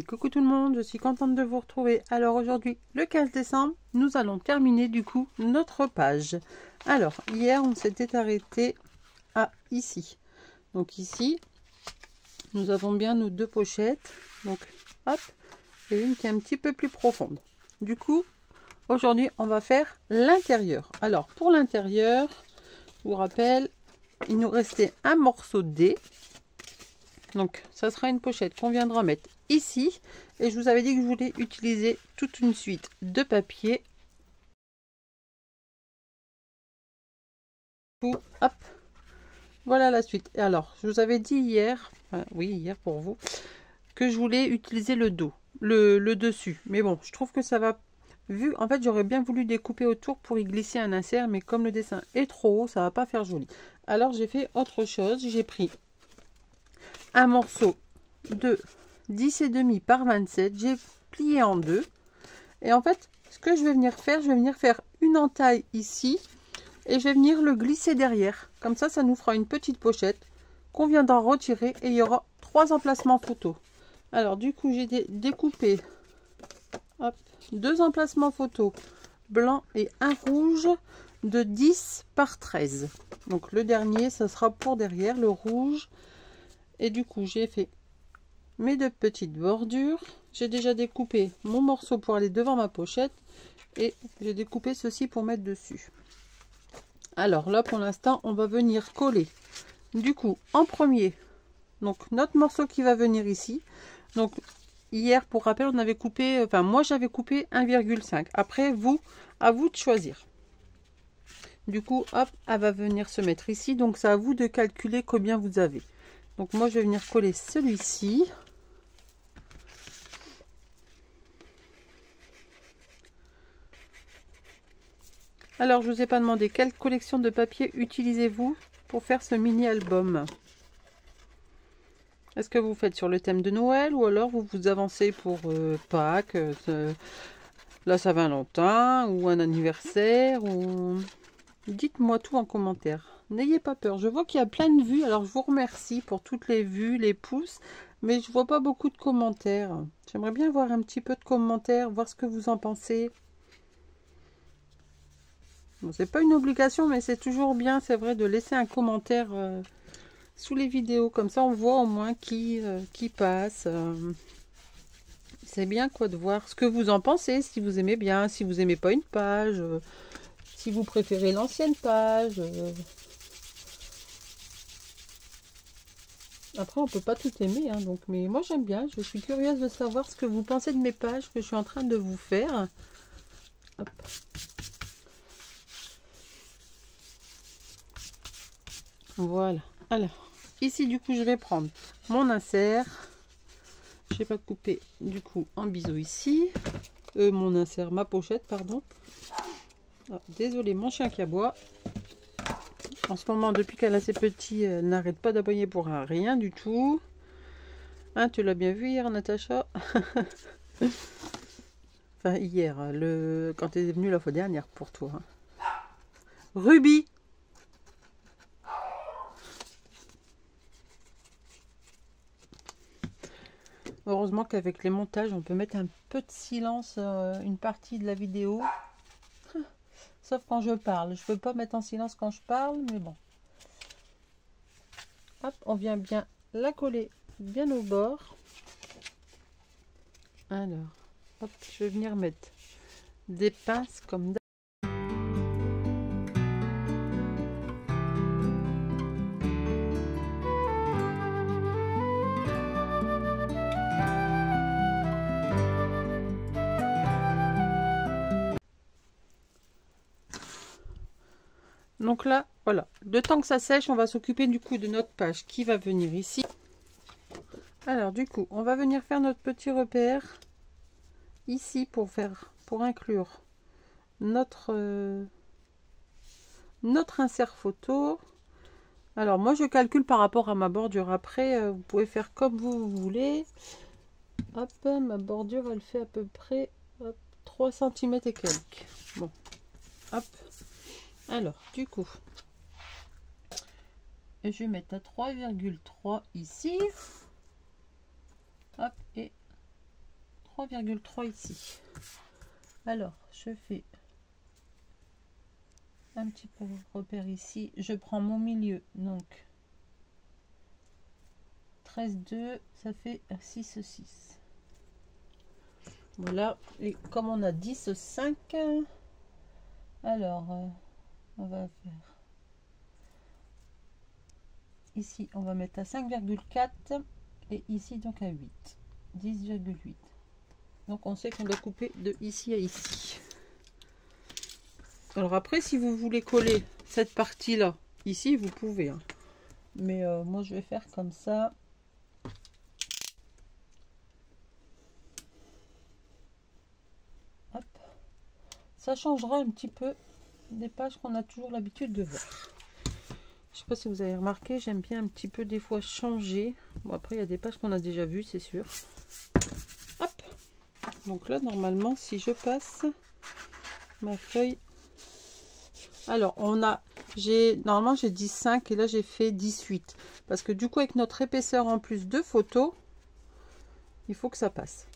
Coucou tout le monde, je suis contente de vous retrouver. Alors aujourd'hui, le 15 décembre, nous allons terminer du coup notre page. Alors, hier, on s'était arrêté à ici. Donc ici, nous avons bien nos deux pochettes. Donc, hop, et une qui est un petit peu plus profonde. Du coup, aujourd'hui, on va faire l'intérieur. Alors, pour l'intérieur, je vous rappelle, il nous restait un morceau de dé. Donc, ça sera une pochette qu'on viendra mettre ici. Et je vous avais dit que je voulais utiliser toute une suite de papier. Hop, voilà la suite. Et alors, je vous avais dit hier, enfin, oui, hier pour vous, que je voulais utiliser le dos, le dessus. Mais bon, je trouve que ça va... En fait, j'aurais bien voulu découper autour pour y glisser un insert. Mais comme le dessin est trop haut, ça va pas faire joli. Alors, j'ai fait autre chose. J'ai pris un morceau de 10,5 par 27, j'ai plié en deux et en fait ce que je vais venir faire une entaille ici et je vais venir le glisser derrière, comme ça nous fera une petite pochette qu'on viendra retirer et il y aura 3 emplacements photo. Alors du coup j'ai découpé deux emplacements photo blanc et un rouge de 10 par 13, donc le dernier ça sera pour derrière le rouge. Et du coup, j'ai fait mes deux petites bordures. J'ai déjà découpé mon morceau pour aller devant ma pochette. Et j'ai découpé ceci pour mettre dessus. Alors là, pour l'instant, on va venir coller. Du coup, en premier, donc notre morceau qui va venir ici. Donc, hier, pour rappel, on avait coupé... Enfin, moi, j'avais coupé 1,5. Après, à vous de choisir. Du coup, hop, elle va venir se mettre ici. Donc, c'est à vous de calculer combien vous avez. Donc moi je vais venir coller celui-ci. Alors je vous ai pas demandé quelle collection de papier utilisez-vous pour faire ce mini album. Est-ce que vous faites sur le thème de Noël ou alors vous vous avancez pour Pâques, la Saint-Valentin ou un anniversaire ou... Dites-moi tout en commentaire. N'ayez pas peur. Je vois qu'il y a plein de vues. Alors, je vous remercie pour toutes les vues, les pouces. Mais je vois pas beaucoup de commentaires. J'aimerais bien voir un petit peu de commentaires, voir ce que vous en pensez. Bon, c'est pas une obligation, mais c'est toujours bien, c'est vrai, de laisser un commentaire sous les vidéos. Comme ça, on voit au moins qui passe. C'est bien, quoi, de voir ce que vous en pensez. Si vous aimez bien, si vous aimez pas une page... si vous préférez l'ancienne page. Après, on peut pas tout aimer, hein, donc, mais moi j'aime bien. Je suis curieuse de savoir ce que vous pensez de mes pages que je suis en train de vous faire. Hop. Voilà. Alors, ici du coup, je vais prendre mon insert. Je vais pas couper du coup en biseau ici. Mon insert, ma pochette, pardon. Ah, désolé, mon chien qui aboie. En ce moment, depuis qu'elle a ses petits, elle n'arrête pas d'aboyer pour rien du tout. Hein, tu l'as bien vu hier, Natacha? Enfin, hier, quand tu es venue la fois dernière pour toi. Ruby! Heureusement qu'avec les montages, on peut mettre un peu de silence une partie de la vidéo. Sauf quand je parle. Je peux pas mettre en silence quand je parle, mais bon. Hop, on vient bien la coller bien au bord. Alors, hop, je vais venir mettre des pinces comme d'habitude. Donc là, voilà. Le temps que ça sèche, on va s'occuper du coup de notre page qui va venir ici. Alors du coup, on va venir faire notre petit repère ici pour inclure notre insert photo. Alors moi je calcule par rapport à ma bordure. Après, vous pouvez faire comme vous voulez. Hop, ma bordure elle fait à peu près 3 cm et quelques. Bon, hop. Alors du coup, je vais mettre à 3,3 ici. Hop, et 3,3 ici. Alors, je fais un petit peu repère ici. Je prends mon milieu, donc 13,2, ça fait 6,6. Voilà, et comme on a 10,5, alors on va faire ici, on va mettre à 5,4 et ici donc à 8, 10,8. Donc on sait qu'on doit couper de ici à ici. Alors après, si vous voulez coller cette partie là ici, vous pouvez, hein. Mais moi je vais faire comme ça. Hop. Ça changera un petit peu des pages qu'on a toujours l'habitude de voir. Je sais pas si vous avez remarqué, j'aime bien un petit peu des fois changer. Bon, après il y a des pages qu'on a déjà vues, c'est sûr. Hop. Donc là normalement, si je passe ma feuille, alors normalement j'ai 10,5 et là j'ai fait 18 parce que du coup avec notre épaisseur en plus de photos, il faut que ça passe.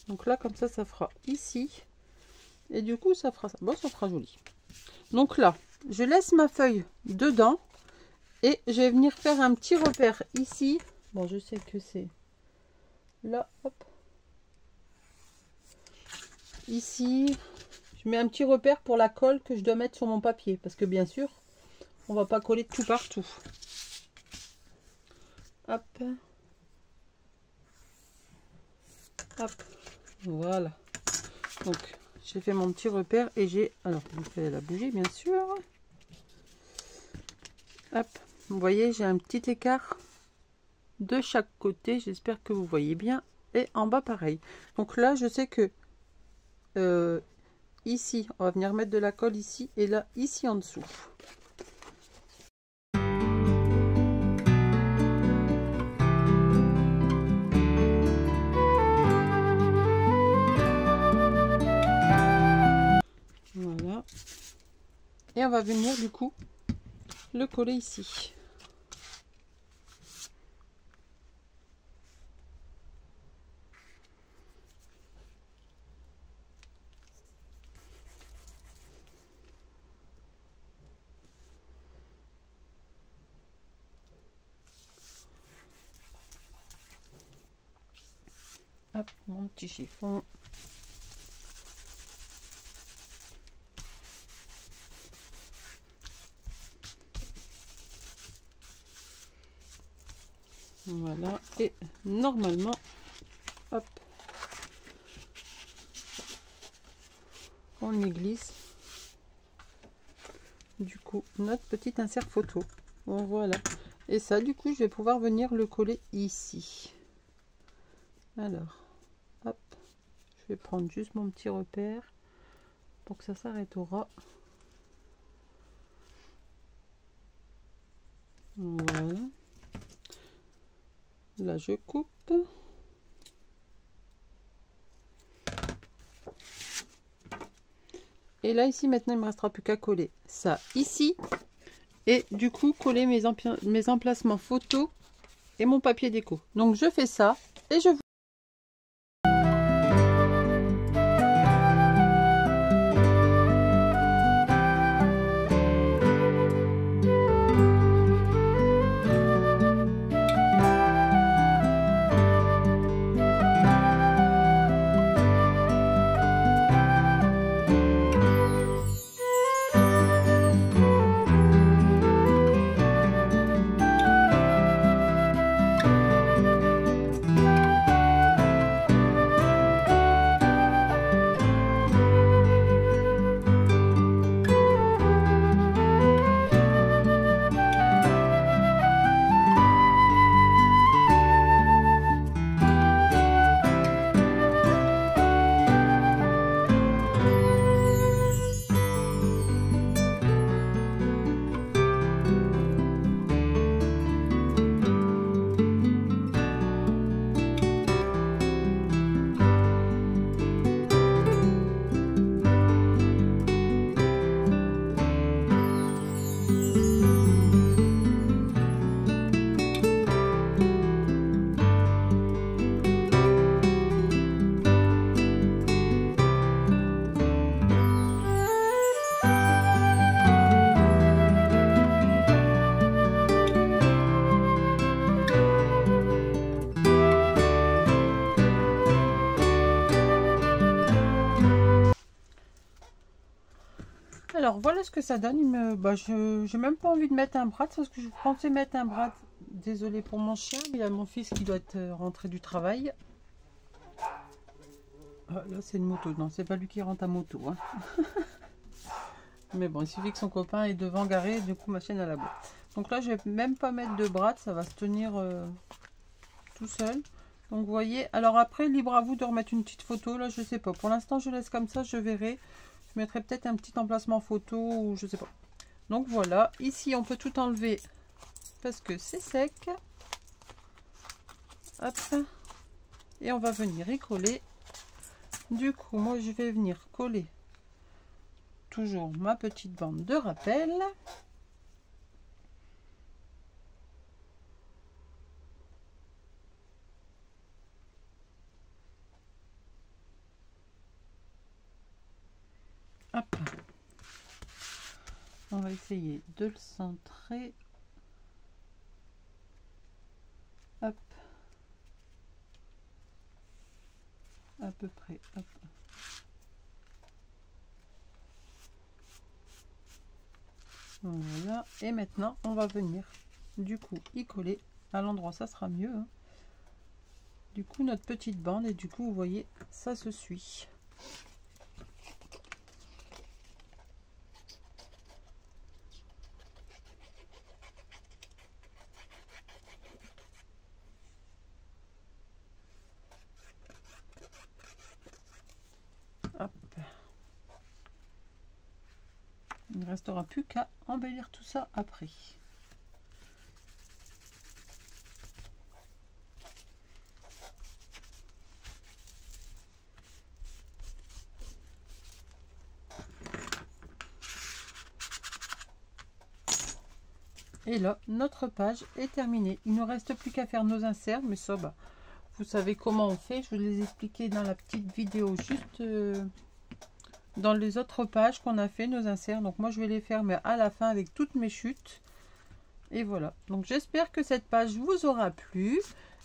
Donc là comme ça fera ici et du coup ça fera ça. Bon, ça fera joli. Donc là je laisse ma feuille dedans et je vais venir faire un petit repère ici. Bon, je sais que c'est là, hop, ici. Je mets un petit repère pour la colle que je dois mettre sur mon papier. Parce que bien sûr, on va pas coller tout partout. Hop. Hop. Voilà. Donc, j'ai fait mon petit repère et j'ai... Alors, je fais la bougie, bien sûr. Hop. Vous voyez, j'ai un petit écart de chaque côté. J'espère que vous voyez bien. Et en bas, pareil. Donc là, je sais que... ici, on va venir mettre de la colle ici et là, ici en dessous. Voilà. Et on va venir du coup le coller ici. Hop, mon petit chiffon. Voilà, et normalement, hop, on y glisse du coup notre petit insert photo. Bon, voilà, et ça du coup je vais pouvoir venir le coller ici. Alors, hop, je vais prendre juste mon petit repère pour que ça s'arrête au ras. Voilà. Là, je coupe. Et là, ici, maintenant, il ne me restera plus qu'à coller ça ici. Et du coup, coller mes emplacements photos et mon papier déco. Donc, je fais ça et je vous... Alors voilà ce que ça donne. J'ai même pas envie de mettre un bras parce que je pensais mettre un bras. Désolée pour mon chien, il y a mon fils qui doit être rentré du travail. Ah, là c'est une moto, non c'est pas lui qui rentre à moto. Hein. Mais bon, il suffit que son copain est devant garé, du coup ma chaîne à la boîte. Donc là je vais même pas mettre de bras, ça va se tenir tout seul. Donc vous voyez, alors après libre à vous de remettre une petite photo, là je sais pas. Pour l'instant je laisse comme ça, je verrai. Je mettrai peut-être un petit emplacement photo ou je sais pas. Donc voilà, ici on peut tout enlever parce que c'est sec. Hop. Et on va venir y coller. Du coup, moi je vais venir coller toujours ma petite bande de rappel. Hop. On va essayer de le centrer. Hop. À peu près. Hop. Voilà. Et maintenant, on va venir du coup y coller à l'endroit, ça sera mieux. Hein. Du coup, notre petite bande et du coup, vous voyez, ça se suit. Hop. Il ne restera plus qu'à embellir tout ça après. Et là, notre page est terminée. Il ne reste plus qu'à faire nos inserts, mais ça, bah, vous savez comment on fait. Je vous les ai expliqué dans la petite vidéo, juste dans les autres pages qu'on a fait, nos inserts. Donc moi, je vais les faire, mais à la fin, avec toutes mes chutes. Et voilà. Donc j'espère que cette page vous aura plu.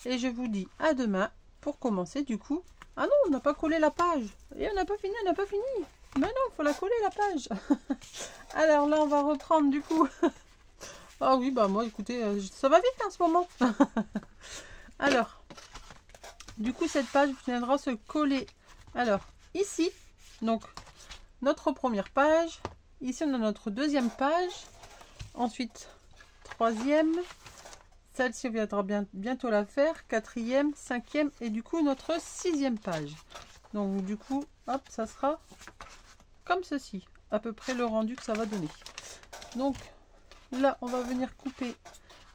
Et je vous dis à demain pour commencer du coup. Ah non, on n'a pas collé la page. Et on n'a pas fini, on n'a pas fini. Mais non, il faut la coller la page. Alors là, on va reprendre du coup. Ah oui, bah moi, écoutez, ça va vite en ce moment. Alors, du coup, cette page viendra se coller. Alors, ici, donc, notre première page. Ici, on a notre deuxième page. Ensuite, troisième. Celle-ci, on viendra bientôt la faire. Quatrième, cinquième et du coup, notre sixième page. Donc, du coup, hop, ça sera comme ceci. À peu près le rendu que ça va donner. Donc, là, on va venir couper.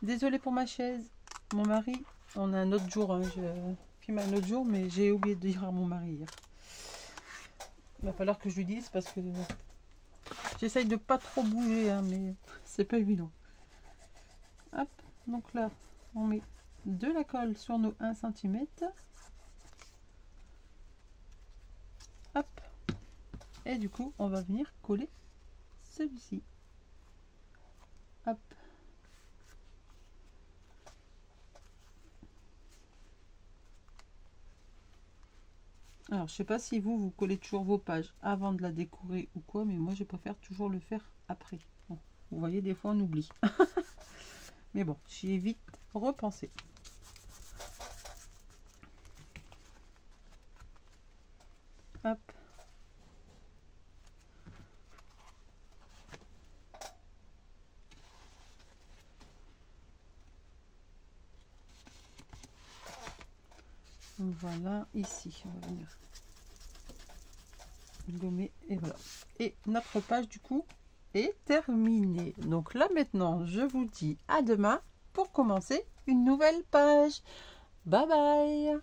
Désolée pour ma chaise. Mon mari, on a un autre jour. Hein, je filme un autre jour, mais j'ai oublié de dire à mon mari hier. Il va falloir que je lui dise parce que j'essaye de pas trop bouger, hein, mais c'est pas évident. Hop, donc là, on met de la colle sur nos 1 cm. Hop. Et du coup, on va venir coller celui-ci. Hop. Alors, je sais pas si vous collez toujours vos pages avant de la décorer ou quoi, mais moi, je préfère toujours le faire après. Bon, vous voyez, des fois, on oublie. Mais bon, j'y ai vite repensé. Hop. Voilà, ici, on va venir gommer et voilà. Et notre page du coup est terminée. Donc là maintenant, je vous dis à demain pour commencer une nouvelle page. Bye bye.